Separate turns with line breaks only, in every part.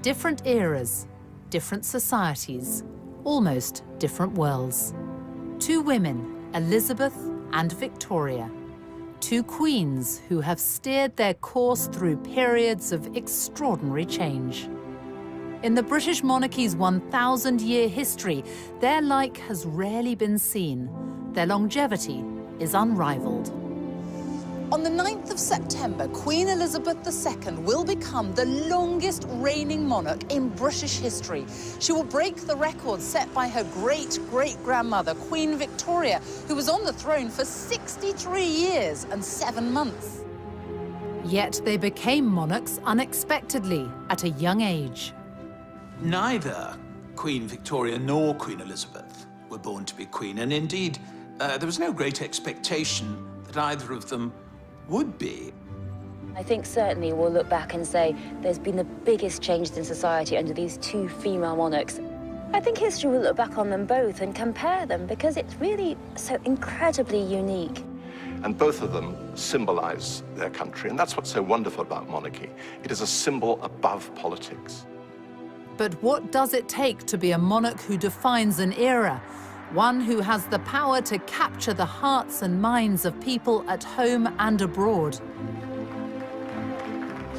Different eras, different societies, almost different worlds. Two women, Elizabeth and Victoria. Two queens who have steered their course through periods of extraordinary change. In the British monarchy's 1,000-year history, their like has rarely been seen. Their longevity is unrivaled.
On the 9th of September, Queen Elizabeth II will become the longest reigning monarch in British history. She will break the record set by her great-great-grandmother, Queen Victoria, who was on the throne for 63 years and 7 months.
Yet they became monarchs unexpectedly at a young age.
Neither Queen Victoria nor Queen Elizabeth were born to be queen, and indeed, there was no great expectation that either of them would be.
I think certainly we'll look back and say there's been the biggest change in society under these two female monarchs. I think history will look back on them both and compare them because it's really so incredibly unique.
And both of them symbolize their country, and that's what's so wonderful about monarchy. It is a symbol above politics.
But what does it take to be a monarch who defines an era? One who has the power to capture the hearts and minds of people at home and abroad.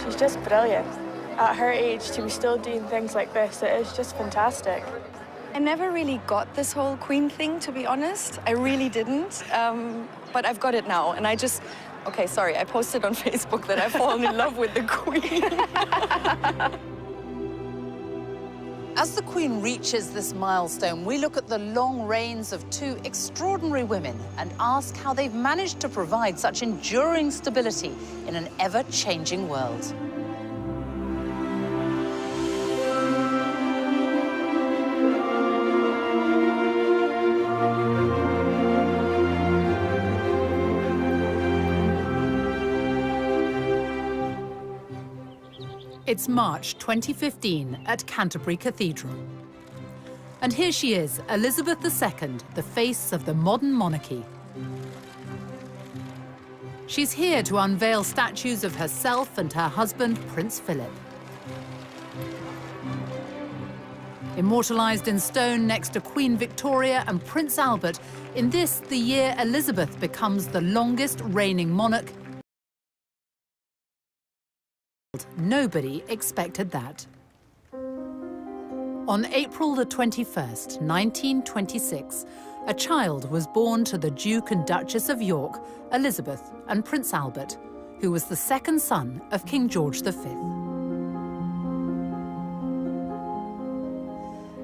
She's just brilliant. At her age, to be still doing things like this, it is just fantastic.
I never really got this whole Queen thing, to be honest. I really didn't. But I've got it now, and I just... Okay, sorry, I posted on Facebook that I've fallen in love with the Queen.
As the Queen reaches this milestone, we look at the long reigns of two extraordinary women and ask how they've managed to provide such enduring stability in an ever-changing world.
It's March 2015 at Canterbury Cathedral. And here she is, Elizabeth II, the face of the modern monarchy. She's here to unveil statues of herself and her husband, Prince Philip. Immortalised in stone next to Queen Victoria and Prince Albert, in this, the year Elizabeth becomes the longest reigning monarch. Nobody expected that. On April the 21st, 1926, a child was born to the Duke and Duchess of York, Elizabeth and Prince Albert, who was the second son of King George V.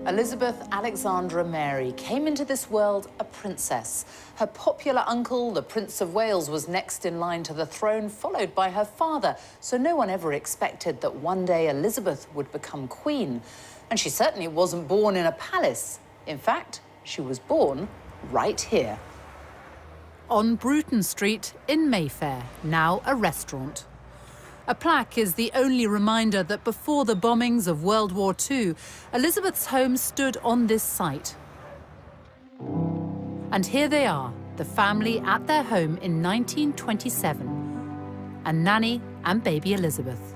Elizabeth Alexandra Mary came into this world a princess. Her popular uncle, the Prince of Wales, was next in line to the throne, followed by her father. So no one ever expected that one day Elizabeth would become queen. And she certainly wasn't born in a palace. In fact, she was born right here.
On Bruton Street in Mayfair, now a restaurant. A plaque is the only reminder that before the bombings of World War II, Elizabeth's home stood on this site. And here they are, the family at their home in 1927, and Nanny and baby Elizabeth.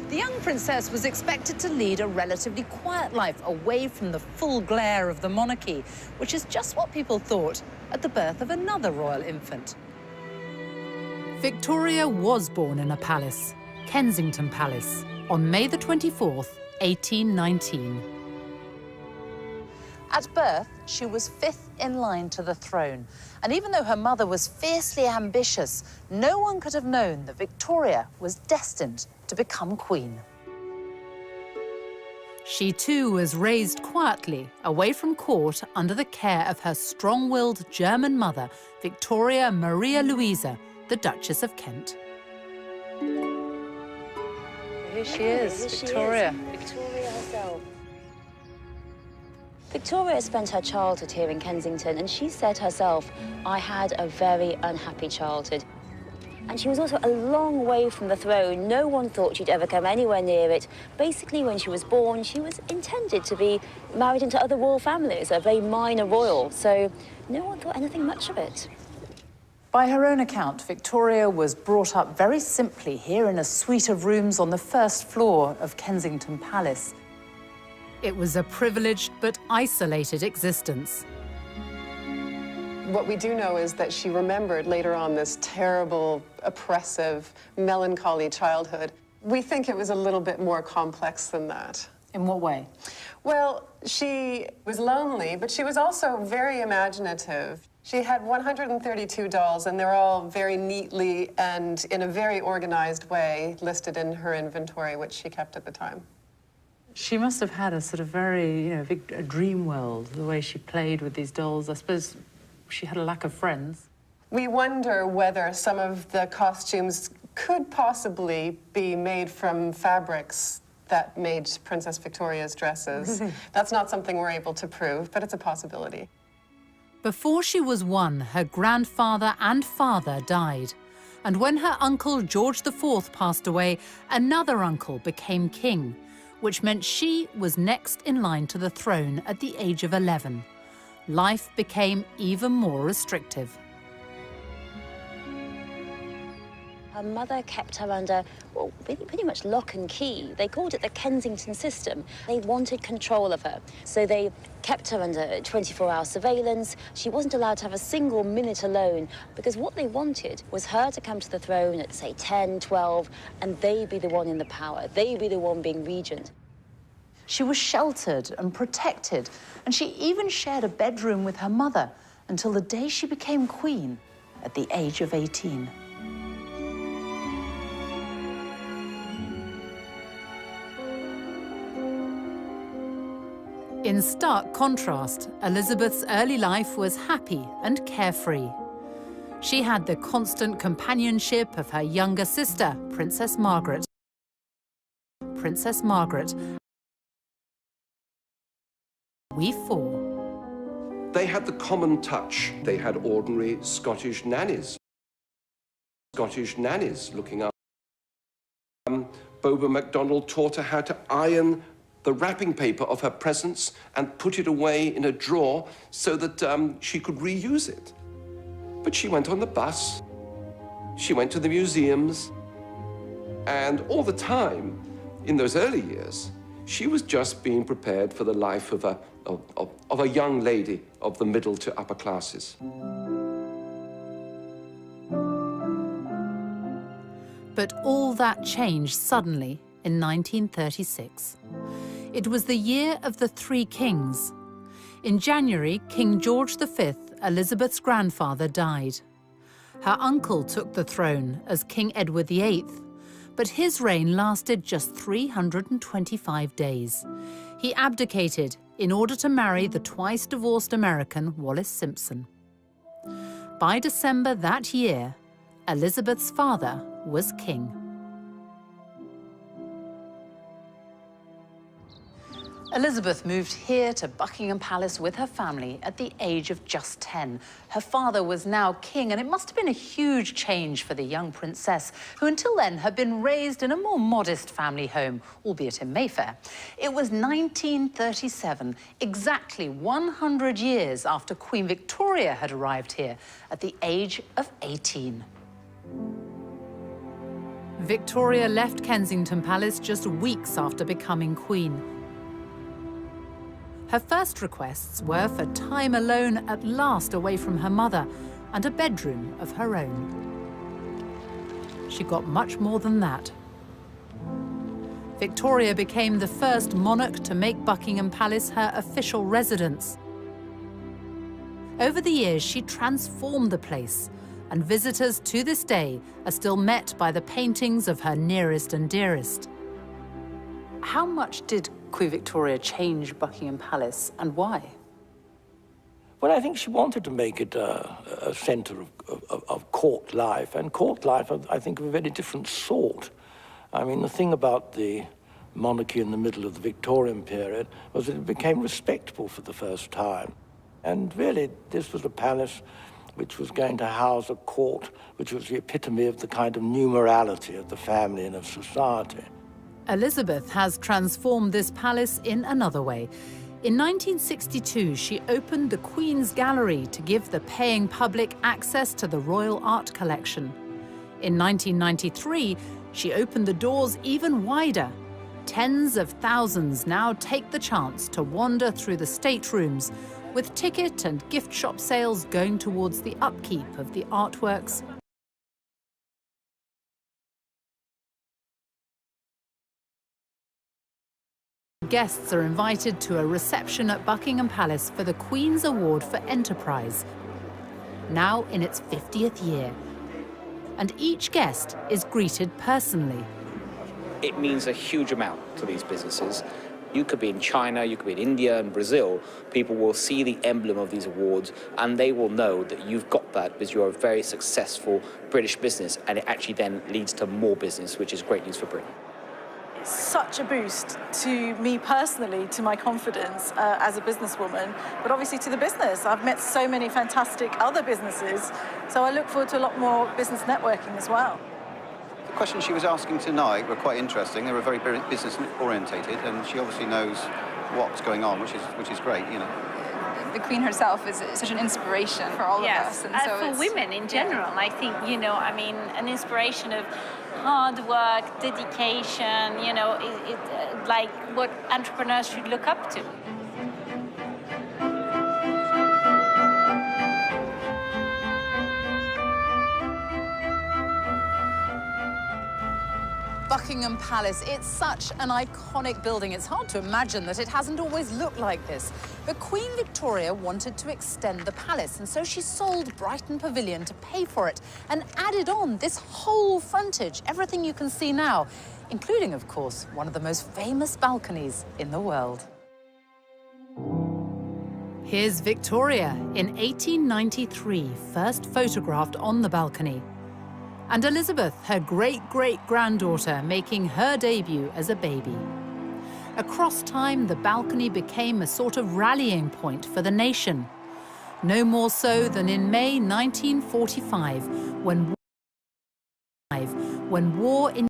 The young princess was expected to lead a relatively quiet life away from the full glare of the monarchy, which is just what people thought at the birth of another royal infant.
Victoria was born in a palace, Kensington Palace, on May the 24th, 1819.
At birth, she was fifth in line to the throne. And even though her mother was fiercely ambitious, no one could have known that Victoria was destined to become queen.
She too was raised quietly, away from court, under the care of her strong-willed German mother, Victoria Maria Louisa, the Duchess of Kent.
Here she is, Victoria.
Victoria herself. Victoria spent her childhood here in Kensington, and she said herself, "I had a very unhappy childhood." And she was also a long way from the throne. No one thought she'd ever come anywhere near it. Basically, when she was born, she was intended to be married into other royal families, a very minor royal, so no one thought anything much of it.
By her own account, Victoria was brought up very simply here in a suite of rooms on the first floor of Kensington Palace.
It was a privileged but isolated existence.
What we do know is that she remembered later on this terrible, oppressive, melancholy childhood. We think it was a little bit more complex than that.
In what way?
Well, she was lonely, but she was also very imaginative. She had 132 dolls, and they're all very neatly and in a very organized way listed in her inventory, which she kept at the time.
She must have had a sort of very, a dream world, the way she played with these dolls. I suppose she had a lack of friends.
We wonder whether some of the costumes could possibly be made from fabrics that made Princess Victoria's dresses. That's not something we're able to prove, but it's a possibility.
Before she was 1, her grandfather and father died. And when her uncle George IV passed away, another uncle became king, which meant she was next in line to the throne at the age of 11. Life became even more restrictive.
Her mother kept her under, well, pretty much lock and key. They called it the Kensington system. They wanted control of her, so they kept her under 24-hour surveillance. She wasn't allowed to have a single minute alone, because what they wanted was her to come to the throne at, say, 10, 12, and they be the one in the power. They be the one being regent.
She was sheltered and protected, and she even shared a bedroom with her mother until the day she became queen at the age of 18.
In stark contrast, Elizabeth's early life was happy and carefree. She had the constant companionship of her younger sister, Princess Margaret. Princess Margaret. We four.
They had the common touch. They had ordinary Scottish nannies. Scottish nannies looking up. Boba MacDonald taught her how to iron the wrapping paper of her presents and put it away in a drawer so that she could reuse it. But she went on the bus, she went to the museums, and all the time, in those early years, she was just being prepared for the life of a young lady of the middle to upper classes.
But all that changed suddenly in 1936. It was the year of the Three Kings. In January, King George V, Elizabeth's grandfather, died. Her uncle took the throne as King Edward VIII, but his reign lasted just 325 days. He abdicated in order to marry the twice-divorced American Wallis Simpson. By December that year, Elizabeth's father was king.
Elizabeth moved here to Buckingham Palace with her family at the age of just 10. Her father was now king, and it must have been a huge change for the young princess, who until then had been raised in a more modest family home, albeit in Mayfair. It was 1937, exactly 100 years after Queen Victoria had arrived here at the age of 18.
Victoria left Kensington Palace just weeks after becoming queen. Her first requests were for time alone at last away from her mother and a bedroom of her own. She got much more than that. Victoria became the first monarch to make Buckingham Palace her official residence. Over the years, she transformed the place, and visitors to this day are still met by the paintings of her nearest and dearest.
How much did Queen Victoria change Buckingham Palace, and why?
Well, I think she wanted to make it a centre of court life, and court life, I think, of a very different sort. I mean, the thing about the monarchy in the middle of the Victorian period was that it became respectable for the first time. And really, this was a palace which was going to house a court which was the epitome of the kind of new morality of the family and of society.
Elizabeth has transformed this palace in another way. In 1962, she opened the Queen's Gallery to give the paying public access to the royal art collection. In 1993, she opened the doors even wider. Tens of thousands now take the chance to wander through the staterooms, with ticket and gift shop sales going towards the upkeep of the artworks. Guests are invited to a reception at Buckingham Palace for the Queen's Award for Enterprise, now in its 50th year. And each guest is greeted personally.
It means a huge amount to these businesses. You could be in China, you could be in India and Brazil. People will see the emblem of these awards and they will know that you've got that because you're a very successful British business, and it actually then leads to more business, which is great news for Britain.
Such a boost to me personally, to my confidence as a businesswoman, but obviously to the business. I've met so many fantastic other businesses, so I look forward to a lot more business networking as well.
The questions she was asking tonight were quite interesting. They were very business orientated, and she obviously knows what's going on, which is great, you know.
The Queen herself is such an inspiration for all of us.
And so for women in general, I think, you know, I mean, an inspiration of hard work, dedication, you know, like what entrepreneurs should look up to.
Buckingham Palace, it's such an iconic building. It's hard to imagine that it hasn't always looked like this. But Queen Victoria wanted to extend the palace, and so she sold Brighton Pavilion to pay for it and added on this whole frontage, everything you can see now, including, of course, one of the most famous balconies in the world.
Here's Victoria in 1893, first photographed on the balcony. And Elizabeth, her great-great-granddaughter, making her debut as a baby. Across time, the balcony became a sort of rallying point for the nation. No more so than in May 1945, when war in...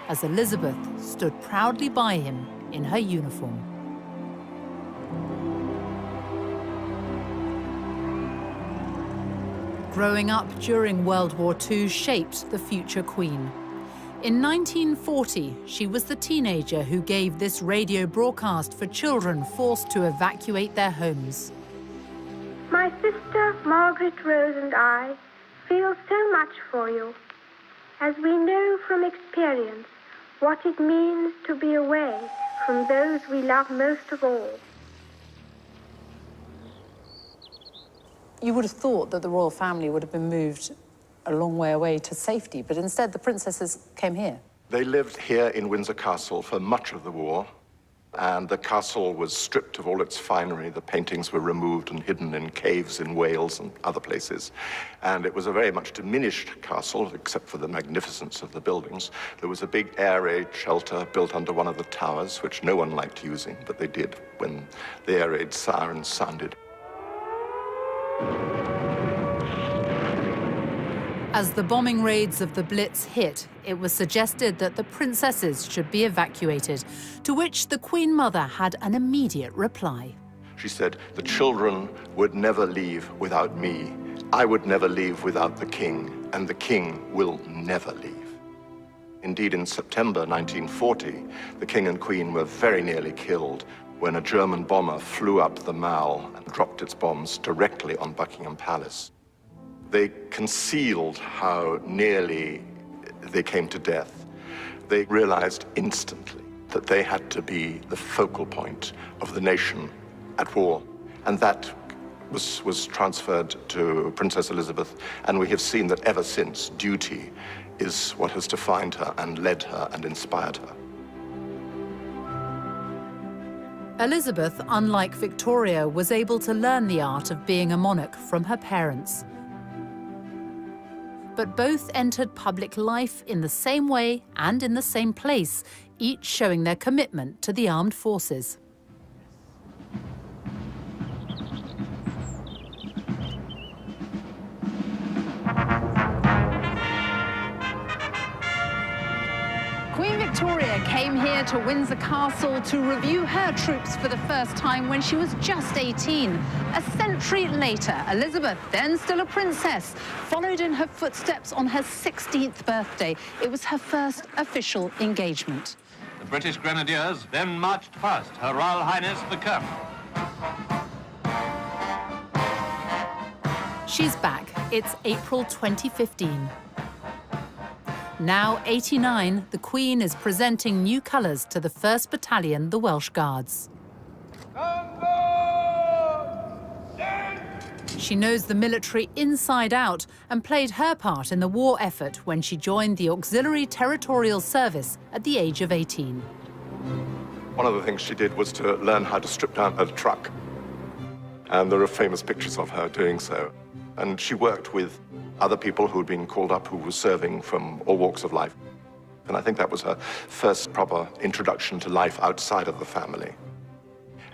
as Elizabeth stood proudly by him in her uniform. Growing up during World War II shaped the future Queen. In 1940, she was the teenager who gave this radio broadcast for children forced to evacuate their homes.
My sister Margaret Rose and I feel so much for you, as we know from experience what it means to be away from those we love most of all.
You would have thought that the royal family would have been moved a long way away to safety, but instead the princesses came here.
They lived here in Windsor Castle for much of the war, and the castle was stripped of all its finery. The paintings were removed and hidden in caves in Wales and other places. And it was a very much diminished castle, except for the magnificence of the buildings. There was a big air raid shelter built under one of the towers, which no one liked using, but they did when the air raid sirens sounded.
As the bombing raids of the Blitz hit, it was suggested that the princesses should be evacuated, to which the Queen Mother had an immediate reply.
She said, "The children would never leave without me. I would never leave without the king, and the king will never leave." Indeed, in September 1940, the king and queen were very nearly killed when a German bomber flew up the Mall and dropped its bombs directly on Buckingham Palace. They concealed how nearly they came to death. They realized instantly that they had to be the focal point of the nation at war. And that was transferred to Princess Elizabeth, and we have seen that ever since, duty is what has defined her and led her and inspired her.
Elizabeth, unlike Victoria, was able to learn the art of being a monarch from her parents. But both entered public life in the same way and in the same place, each showing their commitment to the armed forces.
Queen Victoria came here to Windsor Castle to review her troops for the first time when she was just 18. A century later, Elizabeth, then still a princess, followed in her footsteps on her 16th birthday. It was her first official engagement.
The British Grenadiers then marched past Her Royal Highness the Colonel.
She's back. It's April 2015. Now 89, the Queen is presenting new colours to the 1st Battalion, the Welsh Guards. She knows the military inside out and played her part in the war effort when she joined the Auxiliary Territorial Service at the age of 18.
One of the things she did was to learn how to strip down a truck. And there are famous pictures of her doing so. And she worked with other people who had been called up who were serving from all walks of life. And I think that was her first proper introduction to life outside of the family.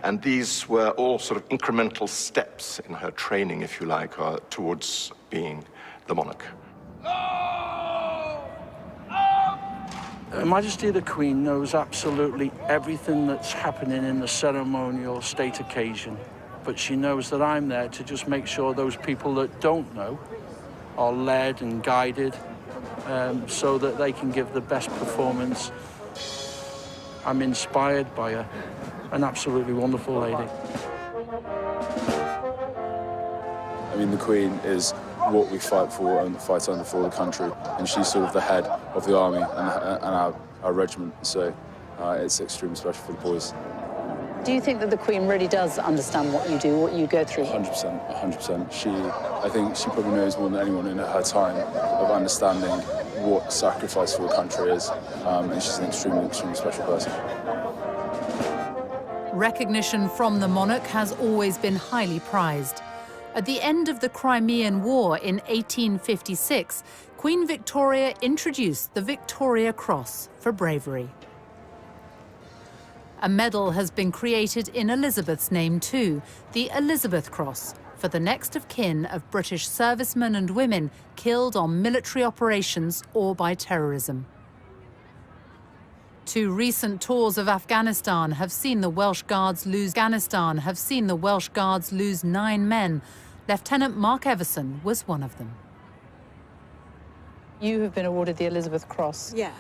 And these were all sort of incremental steps in her training, if you like, towards being the monarch.
Her Majesty the Queen knows absolutely everything that's happening in the ceremonial state occasion. But she knows that I'm there to just make sure those people that don't know are led and guided so that they can give the best performance. I'm inspired by her, an absolutely wonderful lady.
I mean, the Queen is what we fight for and fight under for the country, and she's sort of the head of the army and our regiment, so it's extremely special for the boys.
Do you think that the Queen really does understand what you do, what you go through?
100%, 100%. I think she probably knows more than anyone in her time of understanding what sacrifice for the country is, and she's an extremely special person.
Recognition from the monarch has always been highly prized. At the end of the Crimean War in 1856, Queen Victoria introduced the Victoria Cross for bravery. A medal has been created in Elizabeth's name too, the Elizabeth Cross, for the next of kin of British servicemen and women killed on military operations or by terrorism. 2 recent tours of Afghanistan have seen the Welsh Guards lose 9 men. Lieutenant Mark Everson was one of them.
You have been awarded the Elizabeth Cross.
Yeah.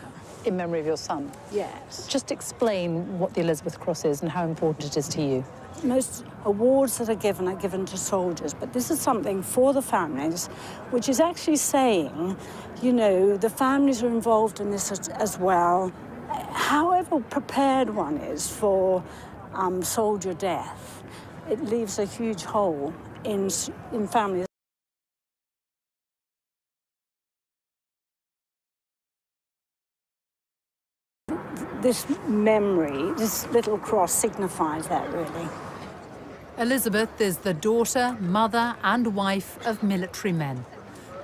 In memory of your son.
Yes.
Just explain what the Elizabeth Cross is and how important it is to you.
Most awards that are given to soldiers, but this is something for the families, which is actually saying, you know, the families are involved in this as well. However prepared one is for soldier death, it leaves a huge hole in families. This memory, this little cross signifies that, really.
Elizabeth is the daughter, mother and wife of military men.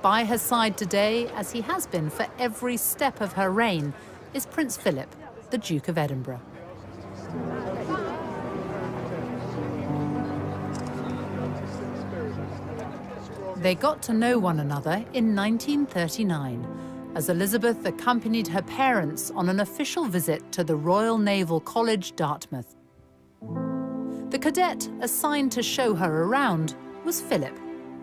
By her side today, as he has been for every step of her reign, is Prince Philip, the Duke of Edinburgh. They got to know one another in 1939, as Elizabeth accompanied her parents on an official visit to the Royal Naval College, Dartmouth. The cadet assigned to show her around was Philip,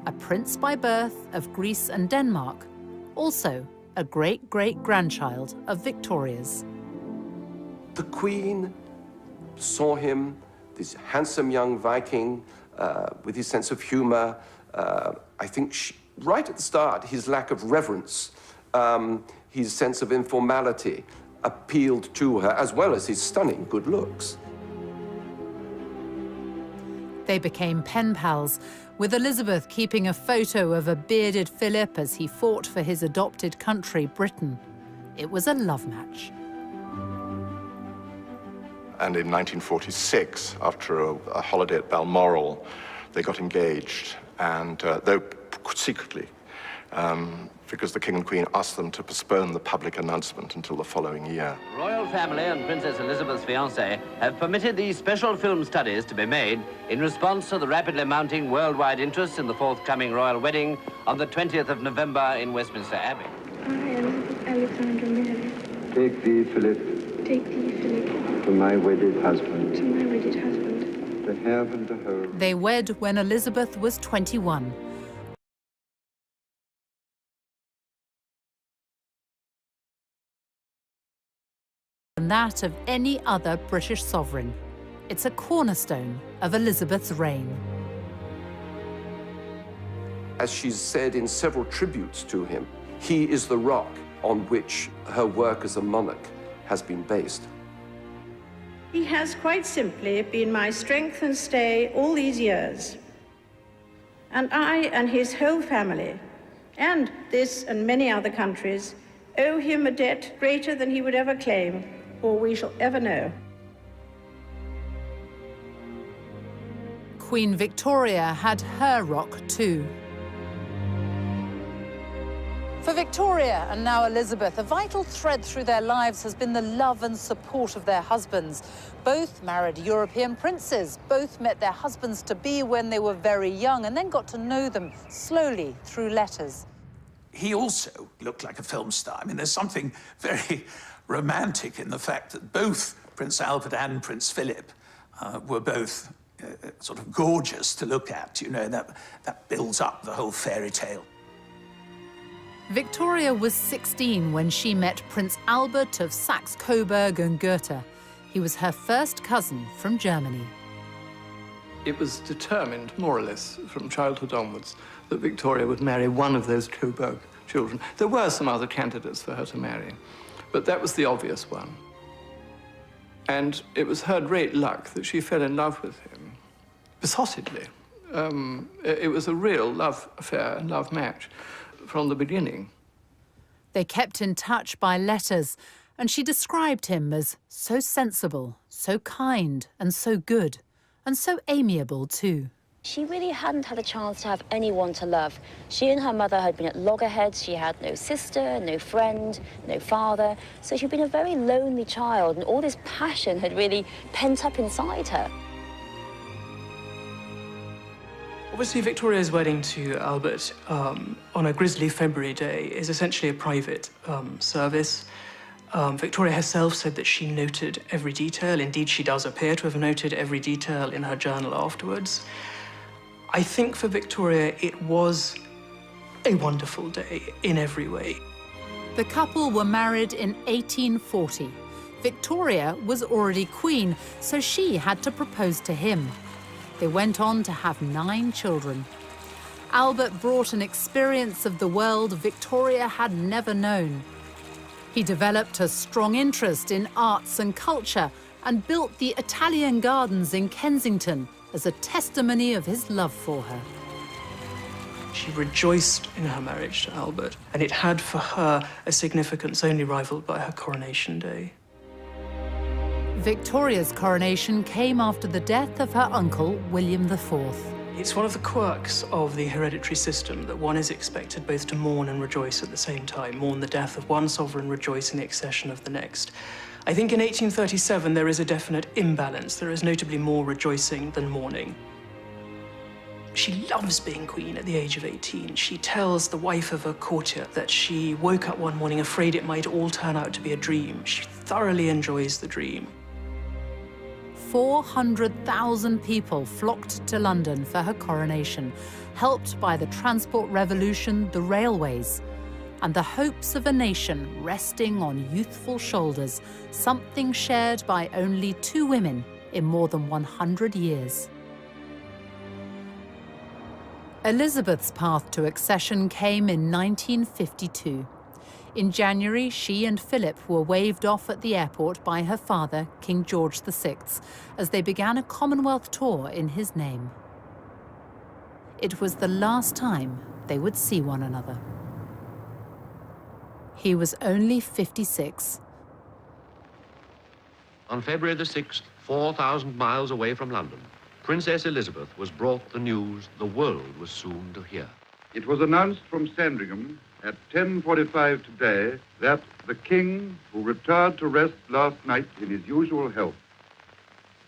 a prince by birth of Greece and Denmark, also a great-great-grandchild of Victoria's.
The Queen saw him, this handsome young Viking with his sense of humor. I think right at the start, his lack of reverence, his sense of informality appealed to her, as well as his stunning good looks.
They became pen pals, with Elizabeth keeping a photo of a bearded Philip as he fought for his adopted country, Britain. It was a love match.
And in 1946, after a holiday at Balmoral, they got engaged, and though secretly, because the King and Queen asked them to postpone the public announcement until the following year.
The royal family and Princess Elizabeth's fiancé have permitted these special film studies to be made in response to the rapidly mounting worldwide interest in the forthcoming royal wedding on the 20th of November in Westminster Abbey.
I am Alexandra Mary.
Take thee, Philip,
Take thee, Philip,
To my wedded husband.
to my wedded husband.
To have and to hold.
They wed when Elizabeth was 21. And that of any other British sovereign. It's a cornerstone of Elizabeth's reign.
As she's said in several tributes to him, he is the rock on which her work as a monarch has been based.
He has quite simply been my strength and stay all these years. And I and his whole family, and this and many other countries, owe him a debt greater than he would ever claim, or we shall ever know.
Queen Victoria had her rock too. For Victoria and now Elizabeth, a vital thread through their lives has been the love and support of their husbands. Both married European princes, both met their husbands-to-be when they were very young and then got to know them slowly through letters.
He also looked like a film star. I mean, there's something very romantic in the fact that both Prince Albert and Prince Philip were both sort of gorgeous to look at. You know, that builds up the whole fairy tale.
Victoria was 16 when she met Prince Albert of Saxe-Coburg and Gotha. He was her first cousin from Germany.
It was determined, more or less, from childhood onwards, that Victoria would marry one of those Coburg children. There were some other candidates for her to marry, but that was the obvious one. And it was her great luck that she fell in love with him, besottedly. It was a real love affair and love match from the beginning.
They kept in touch by letters, and she described him as so sensible, so kind, and so good, and so amiable too.
She really hadn't had a chance to have anyone to love. She and her mother had been at loggerheads. She had no sister, no friend, no father. So she'd been a very lonely child, and all this passion had really pent up inside her.
Obviously, Victoria's wedding to Albert on a grisly February day is essentially a private service. Victoria herself said that she noted every detail. Indeed, she does appear to have noted every detail in her journal afterwards. I think for Victoria, it was a wonderful day in every way.
The couple were married in 1840. Victoria was already queen, so she had to propose to him. They went on to have 9 children. Albert brought an experience of the world Victoria had never known. He developed a strong interest in arts and culture and built the Italian Gardens in Kensington as a testimony of his love for her.
She rejoiced in her marriage to Albert, and it had for her a significance only rivaled by her coronation day.
Victoria's coronation came after the death of her uncle, William IV.
It's one of the quirks of the hereditary system that one is expected both to mourn and rejoice at the same time, mourn the death of one sovereign, rejoice in the accession of the next. I think in 1837 there is a definite imbalance. There is notably more rejoicing than mourning. She loves being queen at the age of 18. She tells the wife of a courtier that she woke up one morning afraid it might all turn out to be a dream. She thoroughly enjoys the dream.
400,000 people flocked to London for her coronation, helped by the transport revolution, the railways, and the hopes of a nation resting on youthful shoulders, something shared by only 2 women in more than 100 years. Elizabeth's path to accession came in 1952. In January, she and Philip were waved off at the airport by her father, King George VI, as they began a Commonwealth tour in his name. It was the last time they would see one another. He was only 56.
On February the 6th, 4,000 miles away from London, Princess Elizabeth was brought the news the world was soon to hear.
It was announced from Sandringham at 10:45 today that the King, who retired to rest last night in his usual health,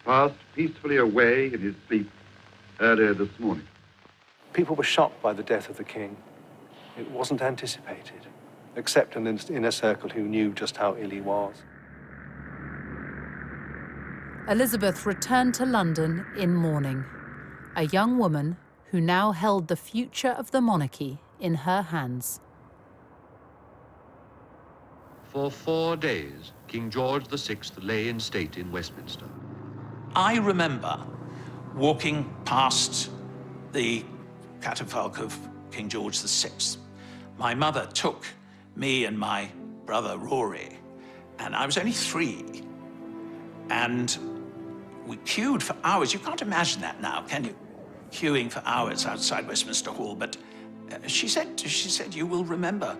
passed peacefully away in his sleep earlier this morning.
People were shocked by the death of the King. It wasn't anticipated, except in an inner circle who knew just how ill he was.
Elizabeth returned to London in mourning, a young woman who now held the future of the monarchy in her hands.
For 4 days, King George VI lay in state in Westminster.
I remember walking past the catafalque of King George VI. My mother took me and my brother Rory, and I was only 3. And we queued for hours. You can't imagine that now, can you? Queuing for hours outside Westminster Hall. But she said, you will remember.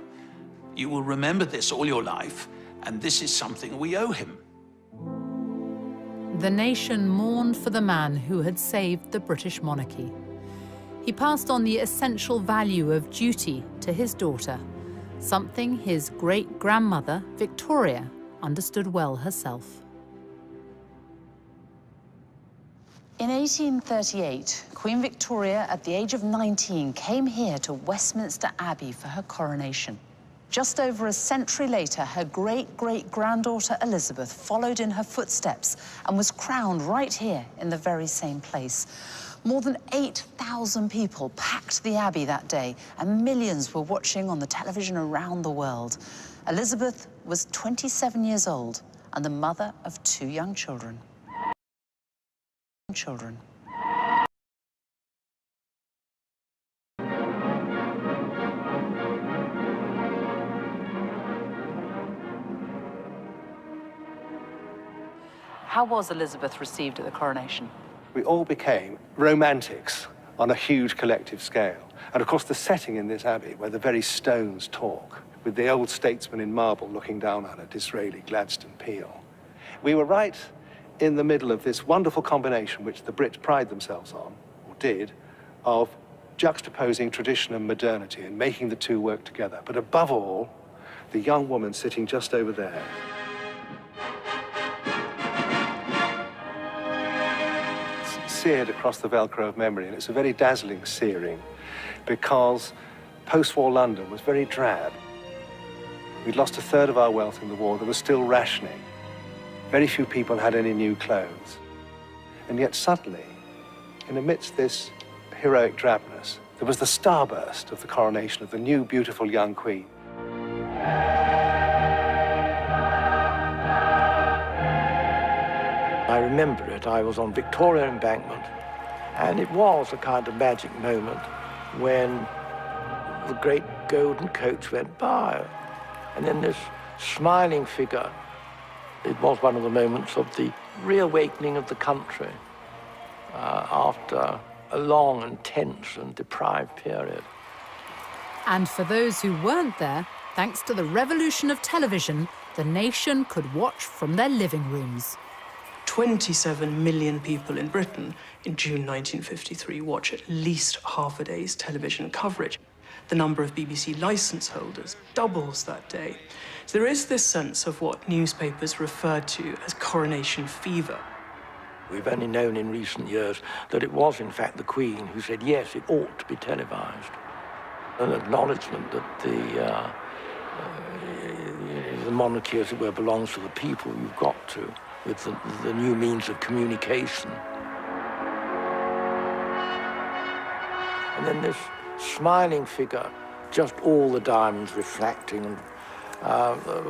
You will remember this all your life, and this is something we owe him.
The nation mourned for the man who had saved the British monarchy. He passed on the essential value of duty to his daughter, something his great-grandmother, Victoria, understood well herself.
In 1838, Queen Victoria, at the age of 19, came here to Westminster Abbey for her coronation. Just over a century later, her great-great-granddaughter Elizabeth followed in her footsteps and was crowned right here in the very same place. More than 8,000 people packed the Abbey that day, and millions were watching on the television around the world. Elizabeth was 27 years old and the mother of 2 young children. How was Elizabeth received at the coronation?
We all became romantics on a huge collective scale. And of course, the setting in this abbey, where the very stones talk, with the old statesman in marble looking down on it, Disraeli, Gladstone, Peel. We were right in the middle of this wonderful combination, which the Brits pride themselves on, or did, of juxtaposing tradition and modernity and making the two work together. But above all, the young woman sitting just over there. Seared across the Velcro of memory, and it's a very dazzling searing because post-war London was very drab. We'd lost 1/3 of our wealth in the war. There was still rationing. Very few people had any new clothes. And yet suddenly, in amidst this heroic drabness, there was the starburst of the coronation of the new, beautiful young queen.
I remember it. I was on Victoria Embankment, and it was a kind of magic moment when the great golden coach went by, and then this smiling figure. It was one of the moments of the reawakening of the country after a long and tense and deprived period.
And for those who weren't there, thanks to the revolution of television, the nation could watch from their living rooms.
27 million people in Britain in June 1953 watch at least half a day's television coverage. The number of BBC licence holders doubles that day. So there is this sense of what newspapers refer to as coronation fever.
We've only known in recent years that it was, in fact, the Queen who said, yes, it ought to be televised. An acknowledgement that the monarchy, as it were, belongs to the people. You've got to, with the new means of communication. And then this smiling figure, just all the diamonds reflecting,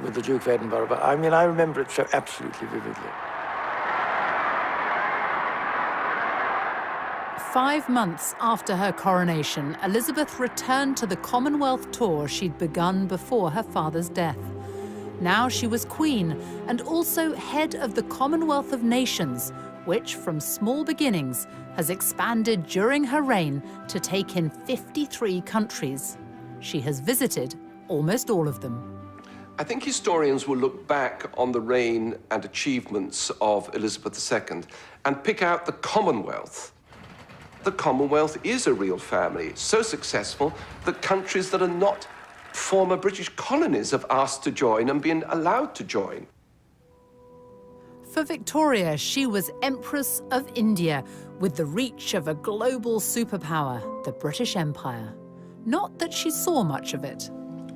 with the Duke of Edinburgh. But I mean, I remember it so absolutely vividly.
5 months after her coronation, Elizabeth returned to the Commonwealth tour she'd begun before her father's death. Now she was Queen and also head of the Commonwealth of Nations, which, from small beginnings, has expanded during her reign to take in 53 countries. She has visited almost all of them.
I think historians will look back on the reign and achievements of Elizabeth II and pick out the Commonwealth. The Commonwealth is a real family, so successful that countries that are not former British colonies have asked to join and been allowed to join.
For Victoria, she was Empress of India, with the reach of a global superpower, the British Empire. Not that she saw much of it.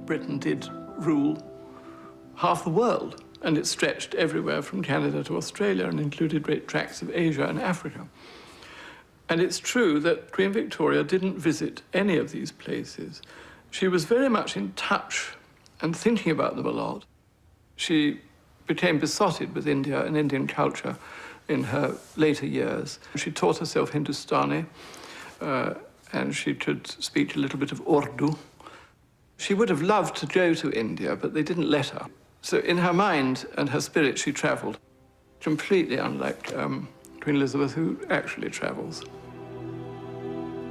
Britain did rule half the world And it stretched everywhere from Canada to Australia and included great tracts of Asia and Africa. And it's true that Queen Victoria didn't visit any of these places. She was very much in touch and thinking about them a lot. She became besotted with India and Indian culture in her later years. She taught herself Hindustani, and she could speak a little bit of Urdu. She would have loved to go to India, but they didn't let her. So in her mind and her spirit, she traveled, completely unlike Queen Elizabeth, who actually travels.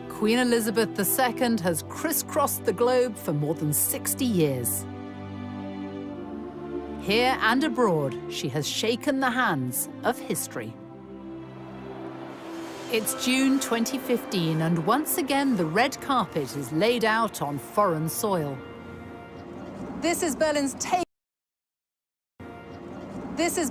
Queen Elizabeth II has crisscrossed the globe for more than 60 years. Here and abroad, she has shaken the hands of history. It's June 2015, and once again, the red carpet is laid out on foreign soil. This is Berlin's take. This is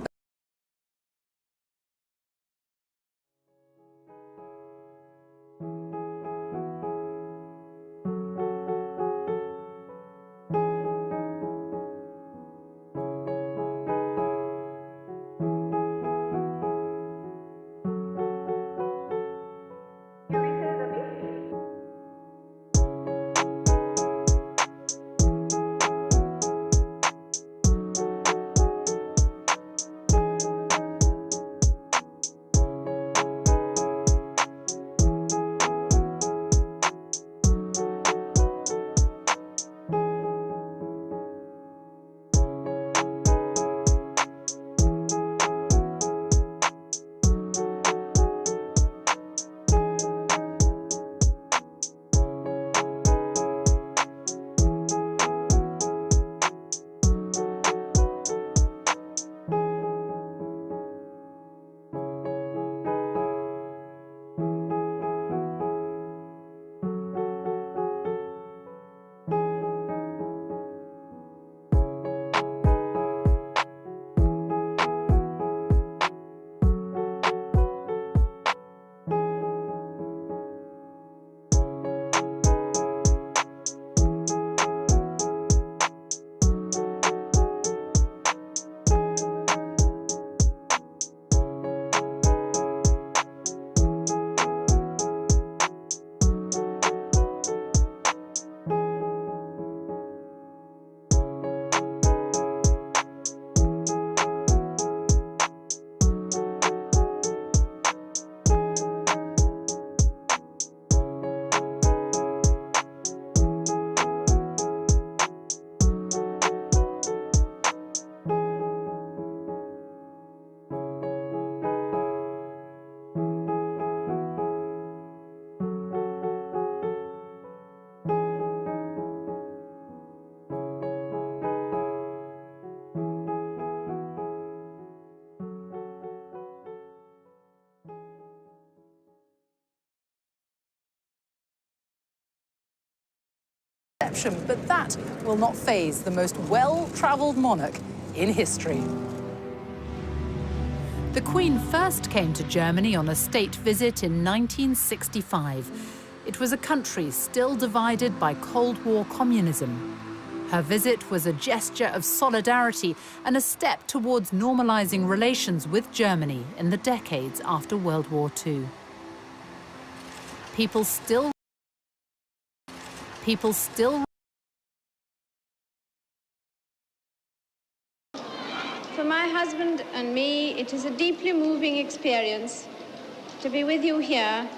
but that will not faze the most well-travelled monarch in history. The Queen first came to Germany on a state visit in 1965. It was a country still divided by Cold War communism. Her visit was a gesture of solidarity and a step towards normalizing relations with Germany in the decades after World War II. People still
For my husband and me, it is a deeply moving experience to be with you here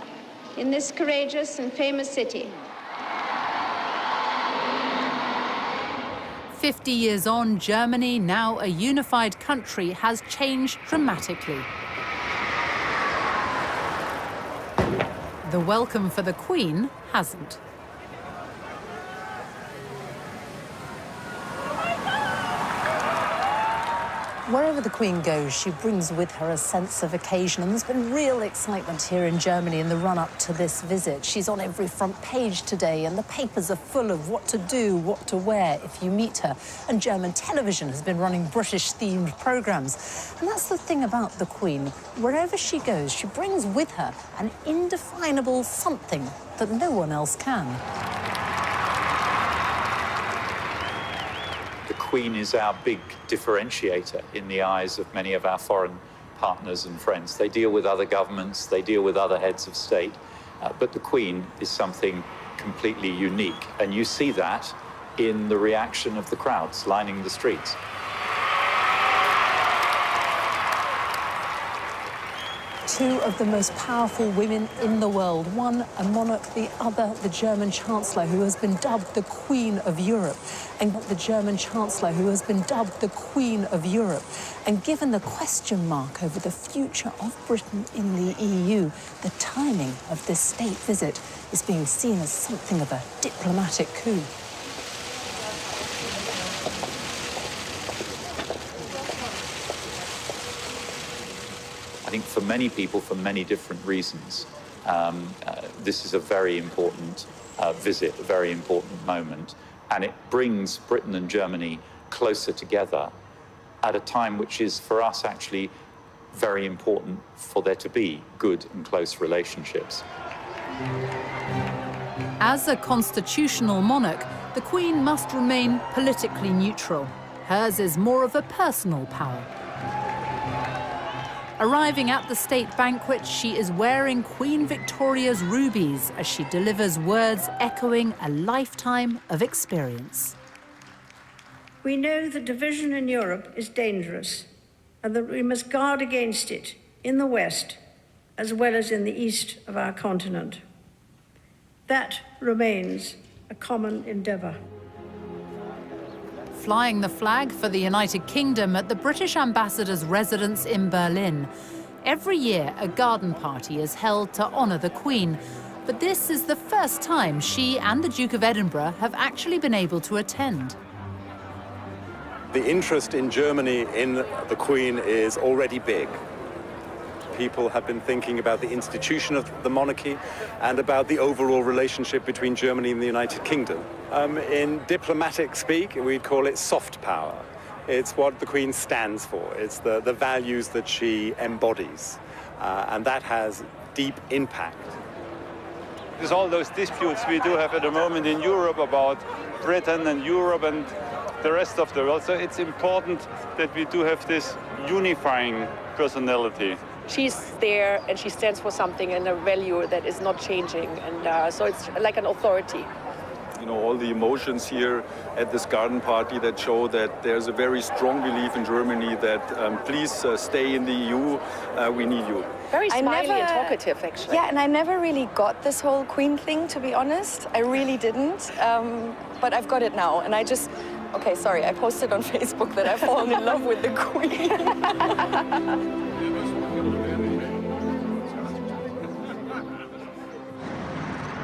in this courageous and famous city.
50 years on, Germany, now a unified country, has changed dramatically. The welcome for the Queen hasn't.
Wherever the Queen goes, she brings with her a sense of occasion, and there's been real excitement here in Germany in the run-up to this visit. She's on every front page today, and the papers are full of what to do, what to wear if you meet her. And German television has been running British-themed programmes. And that's the thing about the Queen. Wherever she goes, she brings with her an indefinable something that no one else can.
The
Queen is our big differentiator in the eyes of many of our foreign partners and friends. They deal with other governments, they deal with other heads of state, but the Queen is something completely unique. And you see that in the reaction of the crowds lining the streets.
Two of the most powerful women in the world, one a monarch, the other the German Chancellor, who has been dubbed the Queen of Europe, and the German Chancellor, who has been dubbed the Queen of Europe. And given the question mark over the future of Britain in the EU, the timing of this state visit is being seen as something of a diplomatic coup.
I think for many people, for many different reasons, this is a very important visit, a very important moment, and it brings Britain and Germany closer together at a time which is, for us, actually very important for there to be good and close relationships.
As a constitutional monarch, the Queen must remain politically neutral. Hers is more of a personal power. Arriving at the state banquet, she is wearing Queen Victoria's rubies as she delivers words echoing a lifetime of experience.
We know that division in Europe is dangerous and that we must guard against it in the West as well as in the east of our continent. That remains a common endeavour.
Flying the flag for the United Kingdom at the British ambassador's residence in Berlin. Every year, a garden party is held to honour the Queen, but this is the first time she and the Duke of Edinburgh have actually been able to attend.
The interest in Germany in the Queen is already big. People have been thinking about the institution of the monarchy and about the overall relationship between Germany and the United Kingdom. In diplomatic speak, we'd call it soft power. It's what the Queen stands for. It's the values that she embodies, and that has deep impact.
There's all those disputes we do have at the moment in Europe about Britain and Europe and the rest of the world. So it's important that we do have this unifying personality.
She's there and she stands for something and a value that is not changing. And so it's like an authority.
You know, all the emotions here at this garden party that show that there's a very strong belief in Germany that please stay in the EU, we need you.
Very smiley and talkative, actually.
Yeah, and I never really got this whole Queen thing, to be honest. I really didn't. But I've got it now, and I just... Okay, sorry, I posted on Facebook that I've fallen in love with the Queen.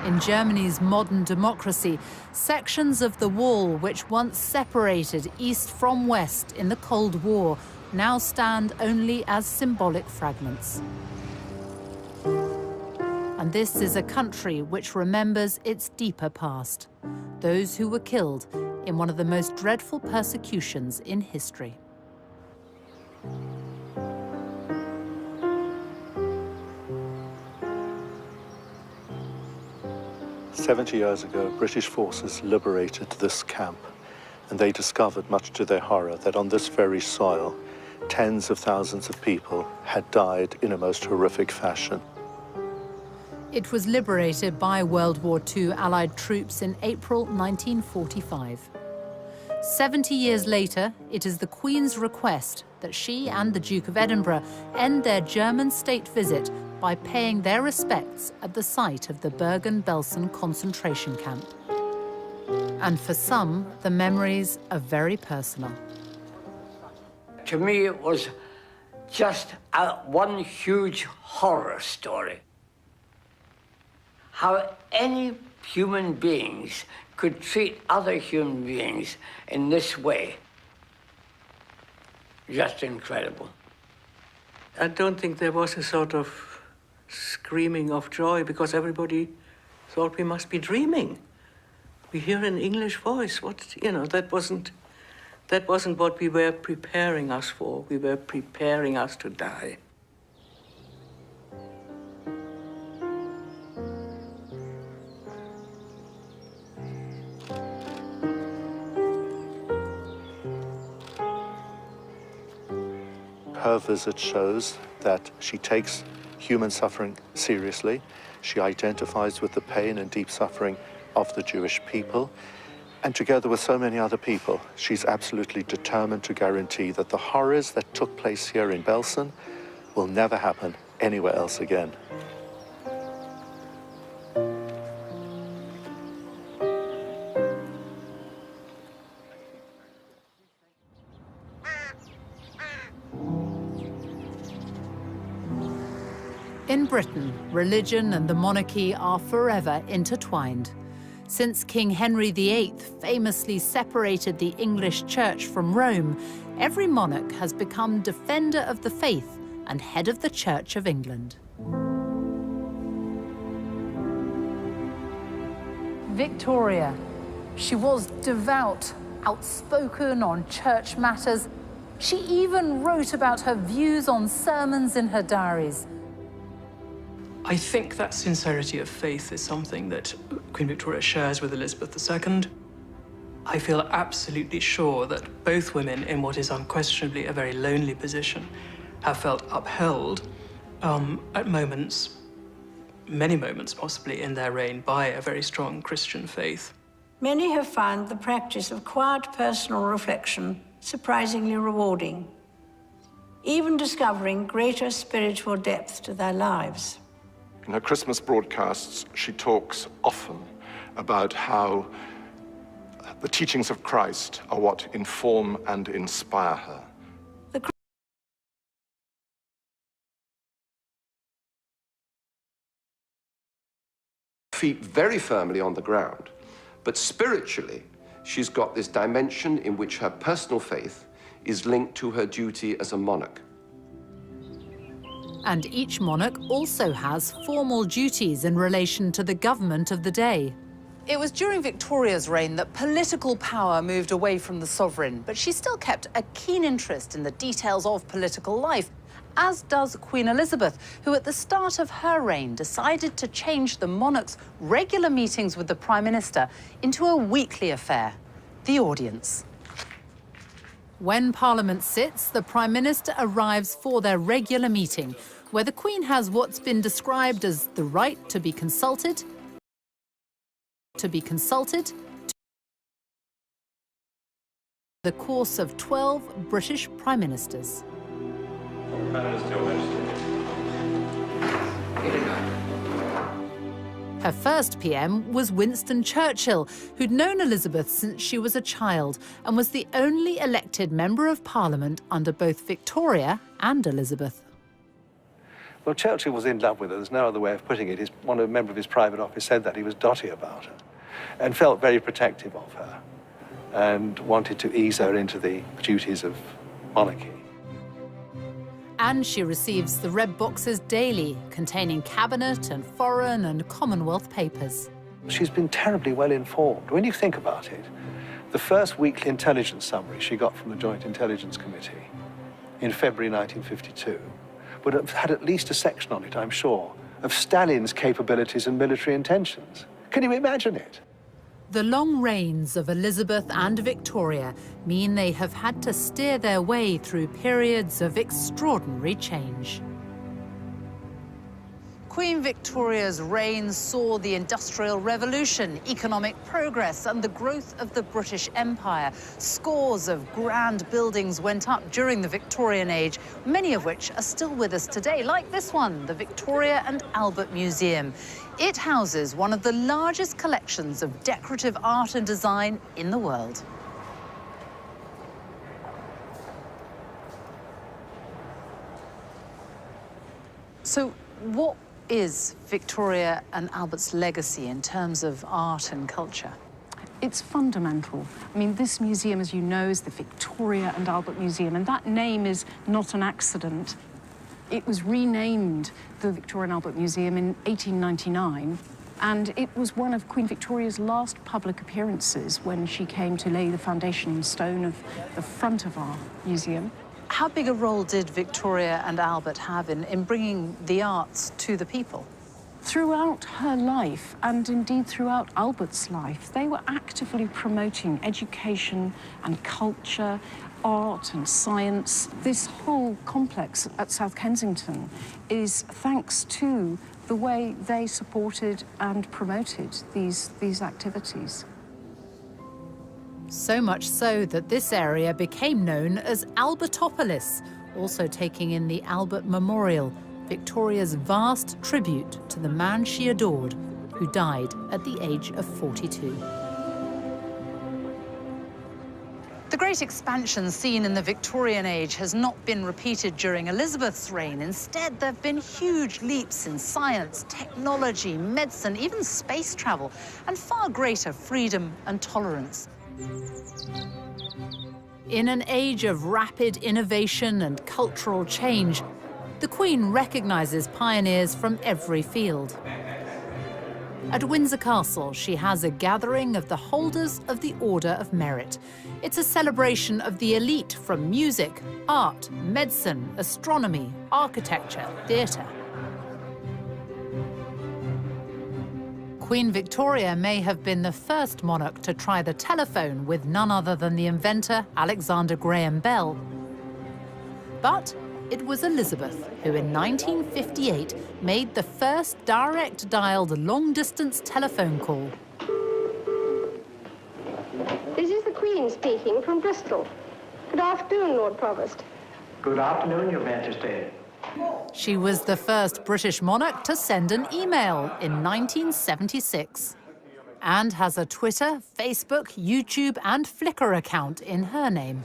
In Germany's modern democracy, sections of the wall which once separated East from West in the Cold War now stand only as symbolic fragments. And this is a country which remembers its deeper past, those who were killed in one of the most dreadful persecutions in history.
70 years ago, British forces liberated this camp, and they discovered, much to their horror, that on this very soil, tens of thousands of people had died in a most horrific fashion.
It was liberated by World War II Allied troops in April 1945. 70 years later, it is the Queen's request that she and the Duke of Edinburgh end their German state visit by paying their respects at the site of the Bergen-Belsen concentration camp. And for some, the memories are very personal.
To me, it was just one huge horror story. How any human beings could treat other human beings in this way. Just incredible.
I don't think there was a sort of screaming of joy because everybody thought we must be dreaming. We hear an English voice. That wasn't what we were preparing us for. We were preparing us to die.
her visit shows that she takes human suffering seriously. She identifies with the pain and deep suffering of the Jewish people. And together with so many other people, she's absolutely determined to guarantee that the horrors that took place here in Belsen will never happen anywhere else again.
In Britain, religion and the monarchy are forever intertwined. Since King Henry VIII famously separated the English church from Rome, every monarch has become defender of the faith and head of the Church of England. Victoria. She was devout, outspoken on church matters. She even wrote about her views on sermons in her diaries.
I think that sincerity of faith is something that Queen Victoria shares with Elizabeth II. I feel absolutely sure that both women, in what is unquestionably a very lonely position, have felt upheld at moments, many moments possibly in their reign, by a very strong Christian faith.
Many have found the practice of quiet personal reflection surprisingly rewarding, even discovering greater spiritual depth to their lives.
In her Christmas broadcasts, she talks often about how the teachings of Christ are what inform and inspire her.
Feet very firmly on the ground, but spiritually, she's got this dimension in which her personal faith is linked to her duty as a monarch.
And each monarch also has formal duties in relation to the government of the day.
It was during Victoria's reign that political power moved away from the sovereign, but she still kept a keen interest in the details of political life, as does Queen Elizabeth, who at the start of her reign decided to change the monarch's regular meetings with the Prime Minister into a weekly affair, the audience.
When Parliament sits, the Prime Minister arrives for their regular meeting, where the Queen has what's been described as the right to be consulted, the course of 12 British Prime Ministers. Her first PM was Winston Churchill, who'd known Elizabeth since she was a child and was the only elected Member of Parliament under both Victoria and Elizabeth.
Well, Churchill was in love with her. There's no other way of putting it. A member of his private office said that he was dotty about her and felt very protective of her and wanted to ease her into the duties of monarchy.
And she receives the red boxes daily, containing cabinet and foreign and Commonwealth papers.
She's been terribly well informed. When you think about it, the first weekly intelligence summary she got from the Joint Intelligence Committee in February 1952 would have had at least a section on it, I'm sure, of Stalin's capabilities and military intentions. Can you imagine it?
The long reigns of Elizabeth and Victoria mean they have had to steer their way through periods of extraordinary change.
Queen Victoria's reign saw the Industrial Revolution, economic progress, and the growth of the British Empire. Scores of grand buildings went up during the Victorian age, many of which are still with us today, like this one, the Victoria and Albert Museum. It houses one of the largest collections of decorative art and design in the world. So, what is Victoria and Albert's legacy in terms of art and culture?
It's fundamental. I mean, this museum, as you know, is the Victoria and Albert Museum, and that name is not an accident. It was renamed the Victoria and Albert Museum in 1899, and it was one of Queen Victoria's last public appearances when she came to lay the foundation stone of the front of our museum.
How big a role did Victoria and Albert have in bringing the arts to the people?
Throughout her life, and indeed throughout Albert's life, they were actively promoting education and culture, art and science. This whole complex at South Kensington is thanks to the way they supported and promoted these activities.
So much so that this area became known as Albertopolis, also taking in the Albert Memorial, Victoria's vast tribute to the man she adored, who died at the age of 42.
The great expansion seen in the Victorian age has not been repeated during Elizabeth's reign. Instead, there have been huge leaps in science, technology, medicine, even space travel, and far greater freedom and tolerance.
In an age of rapid innovation and cultural change, the Queen recognises pioneers from every field. At Windsor Castle, she has a gathering of the holders of the Order of Merit. It's a celebration of the elite from music, art, medicine, astronomy, architecture, theatre. Queen Victoria may have been the first monarch to try the telephone with none other than the inventor Alexander Graham Bell. But it was Elizabeth who, in 1958, made the first direct-dialed long-distance telephone call.
This is the Queen speaking from Bristol. Good afternoon, Lord Provost.
Good afternoon, Your Majesty.
She was the first British monarch to send an email in 1976, and has a Twitter, Facebook, YouTube, and Flickr account in her name.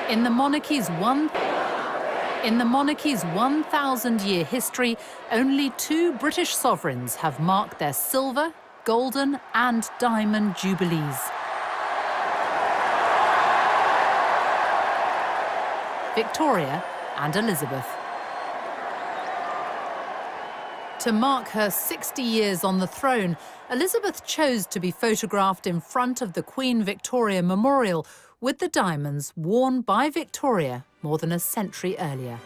In the monarchy's 1,000-year history, only 2 British sovereigns have marked their silver, golden, and diamond jubilees. Victoria and Elizabeth. To mark her 60 years on the throne, Elizabeth chose to be photographed in front of the Queen Victoria Memorial with the diamonds worn by Victoria more than a century earlier.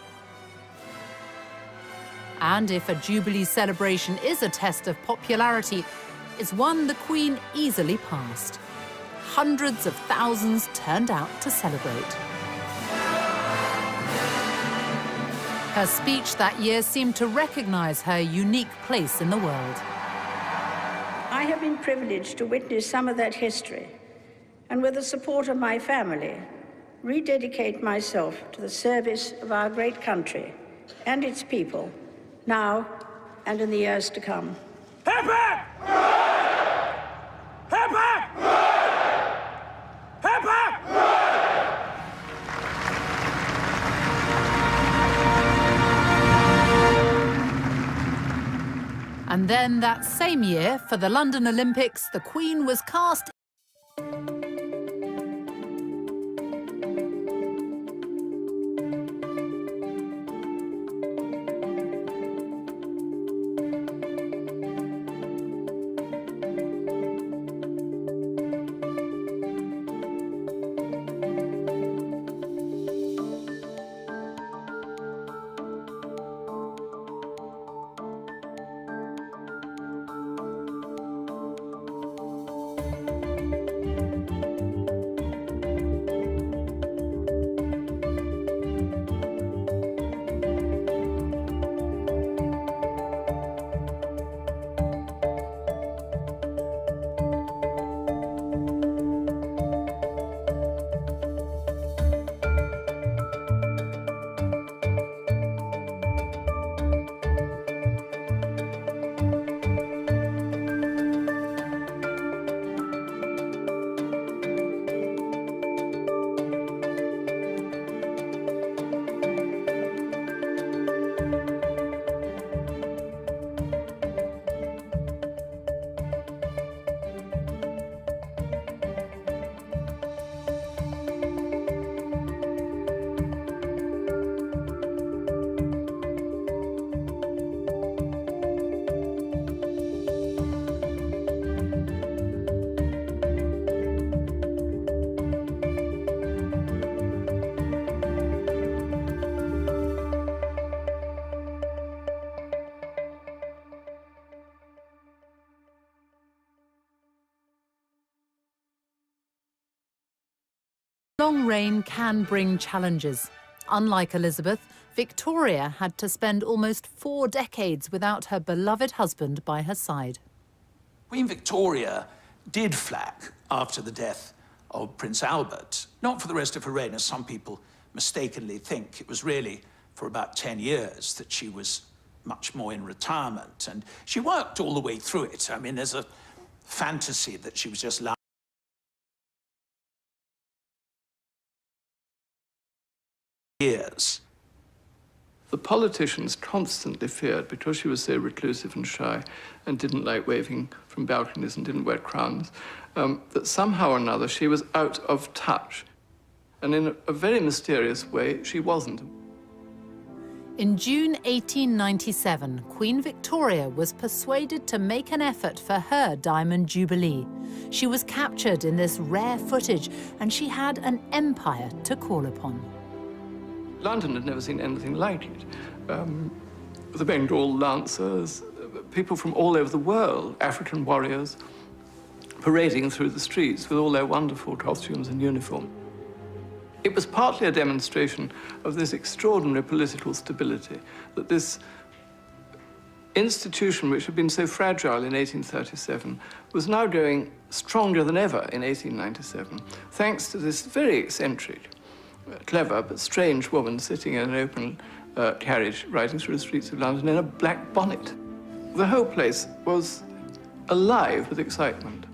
And if a Jubilee celebration is a test of popularity, it's one the Queen easily passed. Hundreds of thousands turned out to celebrate. Her speech that year seemed to recognise her unique place in the world.
I have been privileged to witness some of that history, and with the support of my family, rededicate myself to the service of our great country and its people, now and in the years to come.
Hip hip! Hip hip! Hip hip!
And then that same year, for the London Olympics, the Queen was cast Long reign can bring challenges. Unlike Elizabeth, Victoria had to spend almost 4 decades without her beloved husband by her side.
Queen Victoria did flag after the death of Prince Albert, not for the rest of her reign, as some people mistakenly think. It was really for about 10 years that she was much more in retirement, and she worked all the way through it. I mean, there's a fantasy that she was just years.
The politicians constantly feared, because she was so reclusive and shy and didn't like waving from balconies and didn't wear crowns, that somehow or another she was out of touch. And in a very mysterious way, she wasn't.
In June 1897, Queen Victoria was persuaded to make an effort for her Diamond Jubilee. She was captured in this rare footage, and she had an empire to call upon.
London had never seen anything like it. The Bengal Lancers, people from all over the world, African warriors, parading through the streets with all their wonderful costumes and uniform. It was partly a demonstration of this extraordinary political stability, that this institution, which had been so fragile in 1837, was now going stronger than ever in 1897, thanks to this very eccentric, clever but strange woman sitting in an open carriage riding through the streets of London in a black bonnet. The whole place was alive with excitement.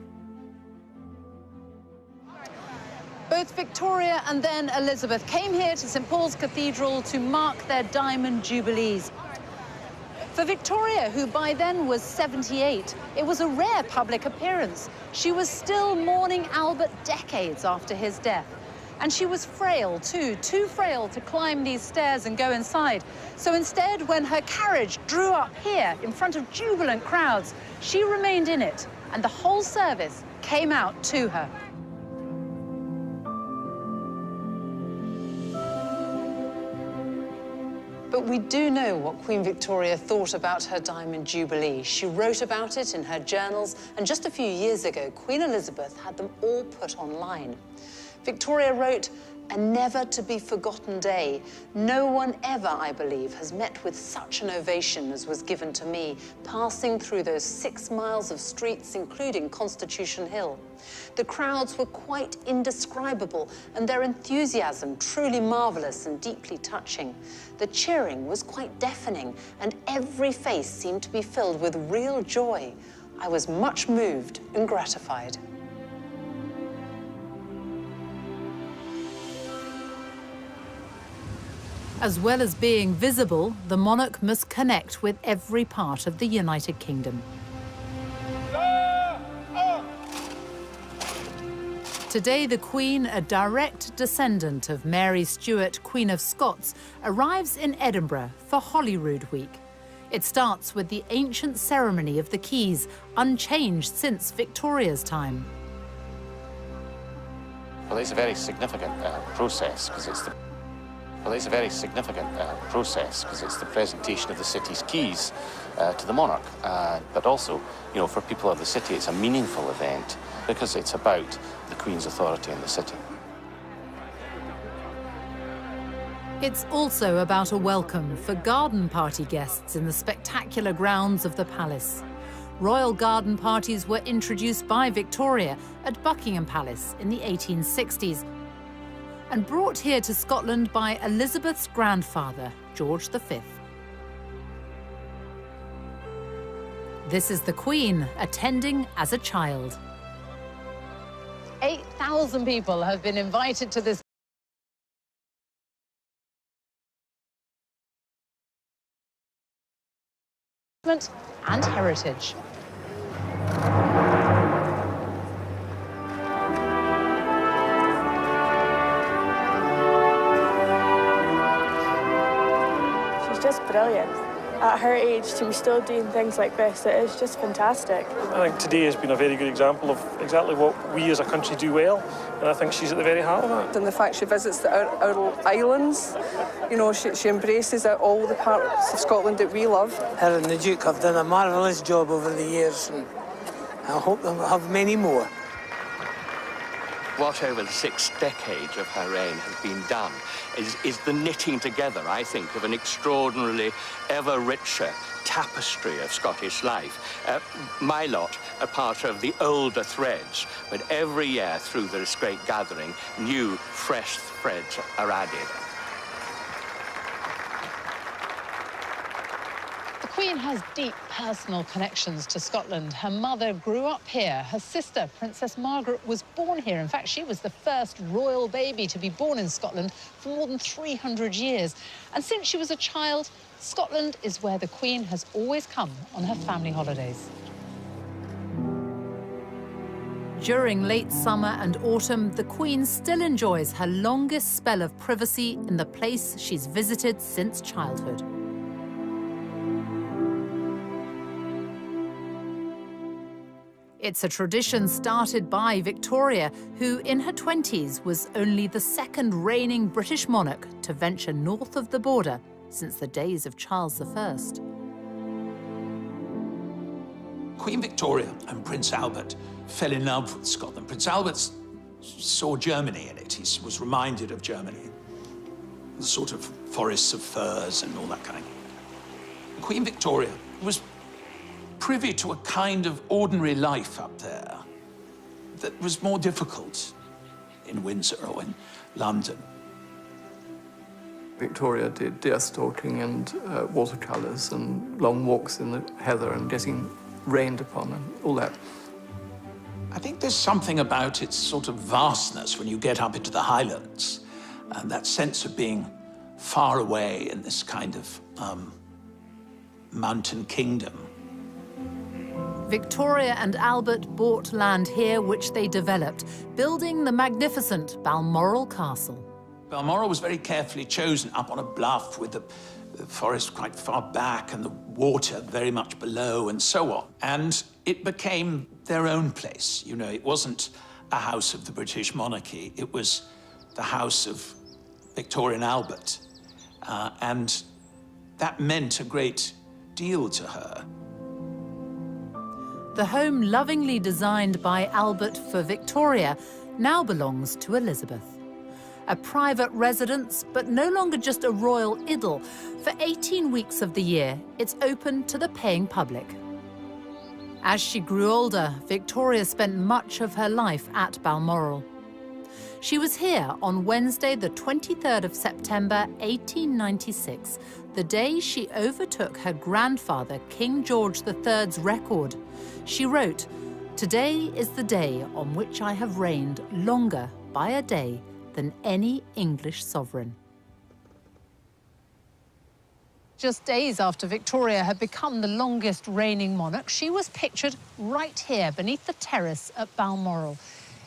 Both Victoria and then Elizabeth came here to St Paul's Cathedral to mark their Diamond Jubilees. For Victoria, who by then was 78, it was a rare public appearance. She was still mourning Albert decades after his death. And she was frail, too frail to climb these stairs and go inside. So instead, when her carriage drew up here in front of jubilant crowds, she remained in it, and the whole service came out to her. But we do know what Queen Victoria thought about her Diamond Jubilee. She wrote about it in her journals, and just a few years ago, Queen Elizabeth had them all put online. Victoria wrote, "A never-to-be-forgotten day. No one ever, I believe, has met with such an ovation as was given to me, passing through those 6 miles of streets, including Constitution Hill. The crowds were quite indescribable, and their enthusiasm truly marvelous and deeply touching. The cheering was quite deafening, and every face seemed to be filled with real joy. I was much moved and gratified."
As well as being visible, the monarch must connect with every part of the United Kingdom. Today, the Queen, a direct descendant of Mary Stuart, Queen of Scots, arrives in Edinburgh for Holyrood Week. It starts with the ancient ceremony of the Keys, unchanged since Victoria's time.
Well, it's a very significant process because it's the presentation of the city's keys to the monarch. But also, you know, for people of the city, it's a meaningful event because it's about the Queen's authority in the city.
It's also about a welcome for garden party guests in the spectacular grounds of the palace. Royal garden parties were introduced by Victoria at Buckingham Palace in the 1860s and brought here to Scotland by Elizabeth's grandfather, George V. This is the Queen attending as a child.
8,000 people have been invited to this and heritage.
She's just brilliant. At her age, to be still doing things like this, it is just fantastic.
I think today has been a very good example of exactly what we as a country do well, and I think she's at the very heart of that.
And the fact she visits the Aral Islands, you know, she embraces all the parts of Scotland that we love.
Her and the Duke have done a marvellous job over the years, and I hope they'll have many more.
what over the 6 decades of her reign has been done is the knitting together, I think, of an extraordinarily ever richer tapestry of Scottish life. My lot are part of the older threads, but every year through this great gathering, new, fresh threads are added.
The Queen has deep personal connections to Scotland. Her mother grew up here. Her sister, Princess Margaret, was born here. In fact, she was the first royal baby to be born in Scotland for more than 300 years. And since she was a child, Scotland is where the Queen has always come on her family holidays.
During late summer and autumn, the Queen still enjoys her longest spell of privacy in the place she's visited since childhood. It's a tradition started by Victoria, who in her 20s was only the second reigning British monarch to venture north of the border since the days of Charles I.
Queen Victoria and Prince Albert fell in love with Scotland. Prince Albert saw Germany in it. He was reminded of Germany, the sort of forests of firs and all that kind of thing. Queen Victoria was privy to a kind of ordinary life up there that was more difficult in Windsor or in London.
Victoria did deer stalking and watercolours and long walks in the heather and getting rained upon and all that.
I think there's something about its sort of vastness when you get up into the Highlands, and that sense of being far away in this kind of mountain kingdom.
Victoria and Albert bought land here, which they developed, building the magnificent Balmoral Castle.
Balmoral was very carefully chosen up on a bluff with the forest quite far back and the water very much below and so on. And it became their own place. You know, it wasn't a house of the British monarchy. It was the house of Victoria and Albert. And that meant a great deal to her.
The home lovingly designed by Albert for Victoria now belongs to Elizabeth. A private residence, but no longer just a royal idyll. For 18 weeks of the year, it's open to the paying public. As she grew older, Victoria spent much of her life at Balmoral. She was here on Wednesday, the 23rd of September, 1896, the day she overtook her grandfather, King George III's record. She wrote, "Today is the day on which I have reigned longer by a day than any English sovereign."
Just days after Victoria had become the longest reigning monarch, she was pictured right here beneath the terrace at Balmoral.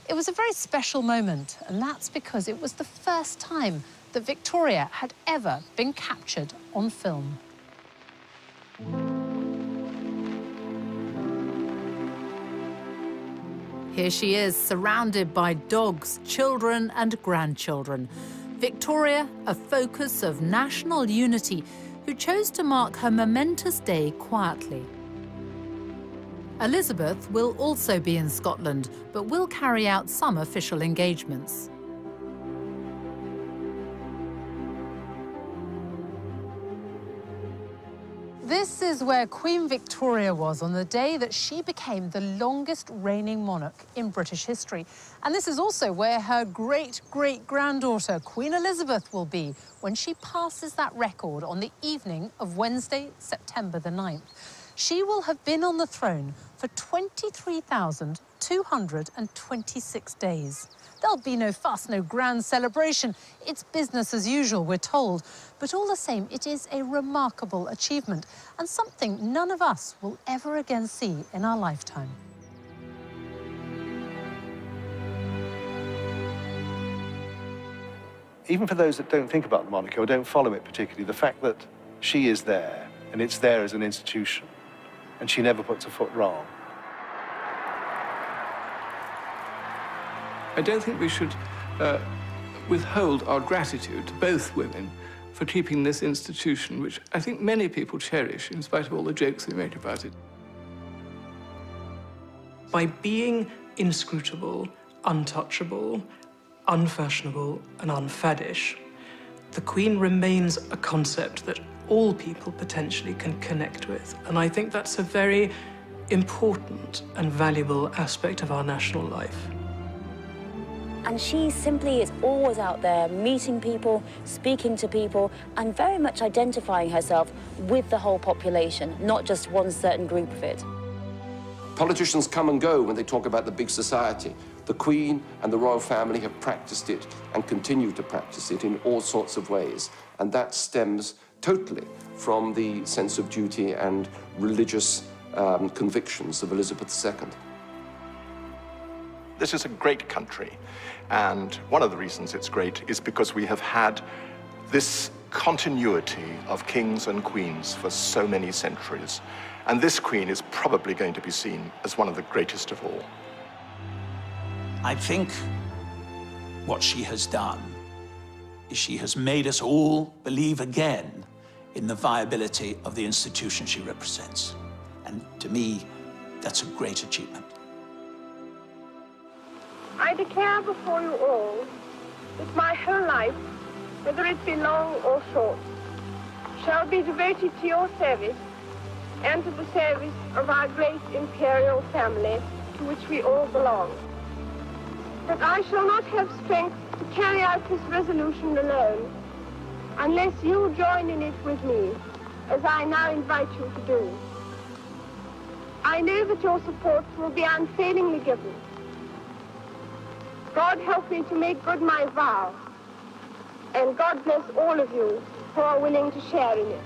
It was a very special moment, and that's because it was the first time that Victoria had ever been captured on film.
Here she is, surrounded by dogs, children and grandchildren. Victoria, a focus of national unity, who chose to mark her momentous day quietly. Elizabeth will also be in Scotland, but will carry out some official engagements.
This is where Queen Victoria was on the day that she became the longest reigning monarch in British history. And this is also where her great-great-granddaughter, Queen Elizabeth, will be when she passes that record on the evening of Wednesday, September the 9th. She will have been on the throne for 23,226 days. There'll be no fuss, no grand celebration. It's business as usual, we're told. But all the same, it is a remarkable achievement and something none of us will ever again see in our lifetime.
Even for those that don't think about the monarchy or don't follow it particularly, the fact that she is there and it's there as an institution and she never puts a foot wrong.
I don't think we should withhold our gratitude to both women for keeping this institution, which I think many people cherish, in spite of all the jokes we make about it.
By being inscrutable untouchable, unfashionable, and unfaddish, the Queen remains a concept that all people potentially can connect with. And I think that's a very important and valuable aspect of our national life.
And she simply is always out there meeting people, speaking to people, and very much identifying herself with the whole population, not just one certain group of it.
Politicians come and go when they talk about the big society. The Queen and the royal family have practiced it and continue to practice it in all sorts of ways. And that stems totally from the sense of duty and religious convictions of Elizabeth II.
This is a great country, and one of the reasons it's great is because we have had this continuity of kings and queens for so many centuries, and this queen is probably going to be seen as one of the greatest of all.
I think what she has done is she has made us all believe again in the viability of the institution she represents. And to me, that's a great achievement.
I declare before you all that my whole life, whether it be long or short, shall be devoted to your service and to the service of our great imperial family to which we all belong. That I shall not have strength to carry out this resolution alone unless you join in it with me, as I now invite you to do. I know that your support will be unfailingly given. God help me to make good my vow, and God bless all of you who are willing to share in it.